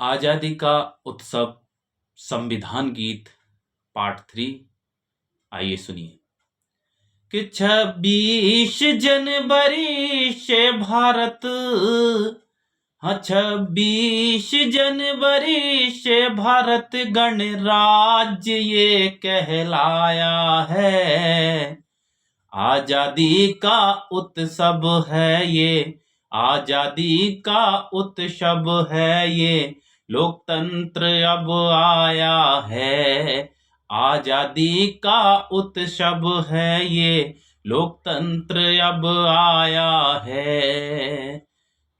आज़ादी का उत्सव संविधान गीत पार्ट 3। आइए सुनिए कि 26 जनवरी से भारत, हाँ 26 जनवरी से भारत गणराज्य ये कहलाया है। आजादी का उत्सव है ये, आजादी का उत्सव है ये, लोकतंत्र अब आया है। आजादी का उत्सव है ये, लोकतंत्र अब आया है।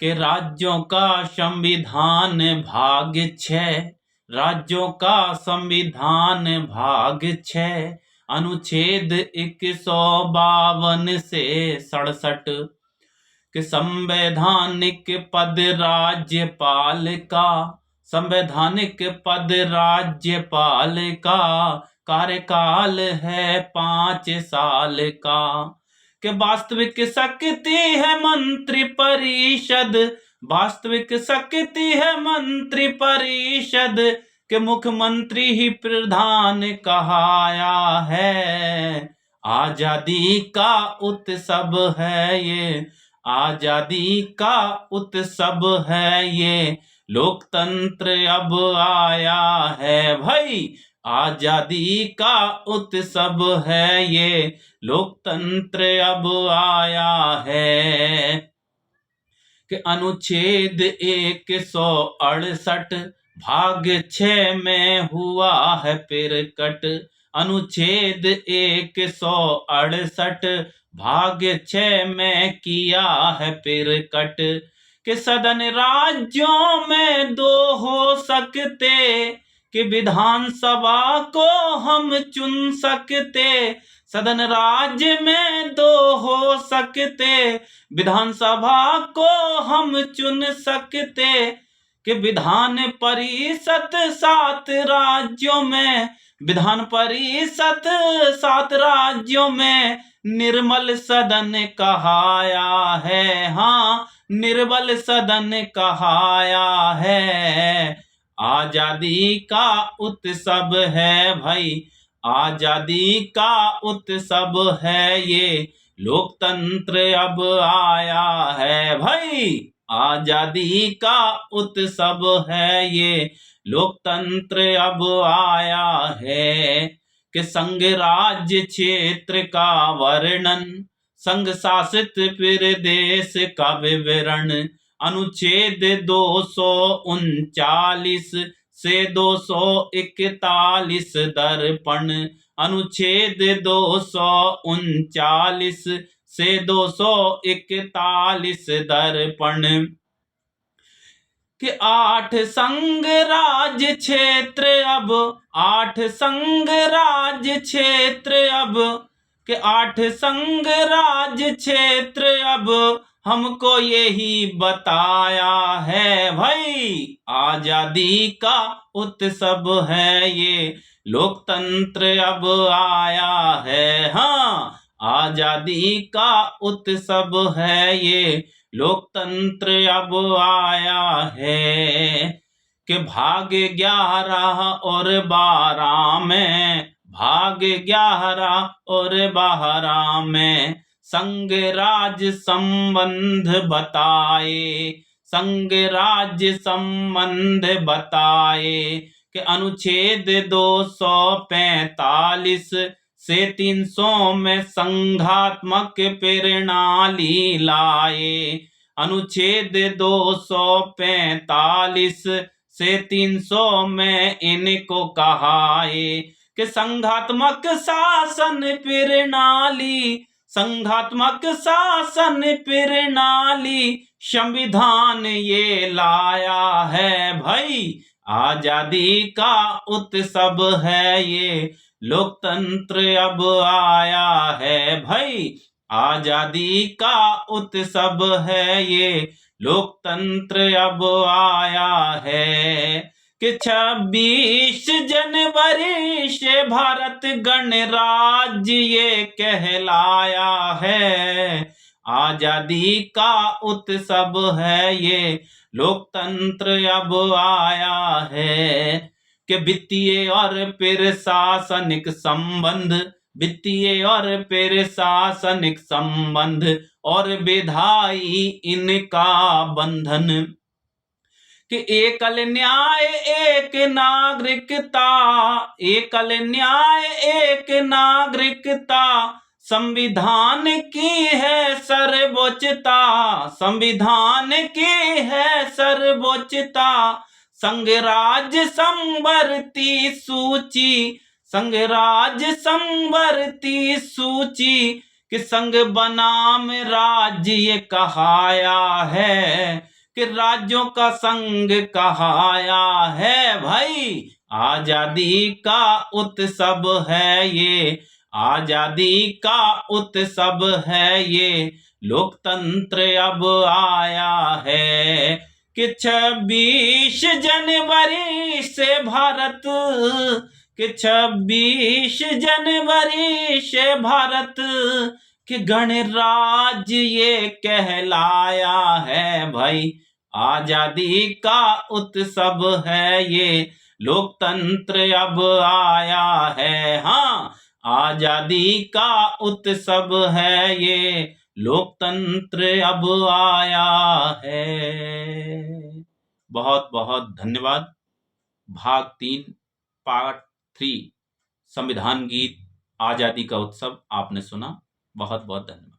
कि राज्यों का संविधान भाग 6, राज्यों का संविधान भाग 6, अनुच्छेद 152 से 67 कि संवैधानिक पद राज्यपाल का, संवैधानिक पद राज्यपाल का कार्यकाल है 5 साल का। कि वास्तविक शक्ति है मंत्री परिषद, वास्तविक शक्ति है मंत्री परिषद, के मुख्यमंत्री ही प्रधान कहाया है। आजादी का उत्सव है ये, आजादी का उत्सव है ये, लोकतंत्र अब आया है। भाई आजादी का उत्सव है ये, लोकतंत्र अब आया है। कि अनुच्छेद 168 भाग 6 में हुआ है प्रकट, अनुच्छेद 168 भाग 6 में किया है प्रकट कि सदन राज्यों में 2 हो सकते, कि विधानसभा को हम चुन सकते, सदन राज्य में 2 हो सकते, विधानसभा को हम चुन सकते, कि विधान परिषद 7 राज्यों में, विधान परिषद 7 राज्यों में निर्मल सदन कहाया है। हाँ निर्बल सदन कहाया है। आजादी का उत्सव है भाई, आजादी का उत्सव है ये, लोकतंत्र अब आया है। भाई आजादी का उत्सव है ये, लोकतंत्र अब आया है। कि संघ राज्य क्षेत्र का वर्णन, संघ शासित प्रदेश का विवरण, अनुच्छेद 239 से 241 दर्पण, अनुच्छेद 239 से 241 दर्पण। कि 8 संघ राज्य क्षेत्र अब, 8 संघ राज्य क्षेत्र अब, कि 8 संघ राज्य क्षेत्र अब हमको यही बताया है। भाई आजादी का उत्सव है ये, लोकतंत्र अब आया है। हाँ आजादी का उत्सव है ये, लोकतंत्र अब आया है। कि भाग 11 और 12 में, भाग 11 और 12 में संघ राज्य संबंध बताए, संघ राज्य संबंध बताए। कि अनुच्छेद 245 से 300 में संघात्मक प्रणाली लाए, अनुच्छेद 245 से 300 में इनको कहाए। कि संघात्मक शासन प्रणाली, संघात्मक शासन प्रणाली संविधान ये लाया है। भाई आजादी का उत्सव है ये, लोकतंत्र अब आया है। भाई आजादी का उत्सव है ये, लोकतंत्र अब आया है। कि 26 जनवरी से भारत गणराज्य ये कहलाया है। आजादी का उत्सव है ये, लोकतंत्र अब आया है कि वित्तीय और प्रशासनिक संबंध, वित्तीय और प्रशासनिक संबंध और विधायी इनका बंधन, कि एकल न्याय एक नागरिकता, एकल न्याय एक नागरिकता, संविधान की है सर्वोच्चता, संविधान की है सर्वोच्चता, संघराज्य संवरती सूची, संघराज्य संवरती सूची, कि संघ बनाम राज्य कहाया है, कि राज्यों का संघ कहाया है। भाई आजादी का उत्सव है ये, आजादी का उत्सव है ये, लोकतंत्र अब आया है, कि 26 जनवरी से भारत, कि 26 जनवरी से भारत, कि गणराज्य ये कहलाया है। भाई आजादी का उत्सव है ये, लोकतंत्र अब आया है। हाँ, आजादी का उत्सव है ये, लोकतंत्र अब आया है। बहुत बहुत धन्यवाद। भाग 3 पार्ट 3 संविधान गीत आजादी का उत्सव आपने सुना। बहुत बहुत धन्यवाद।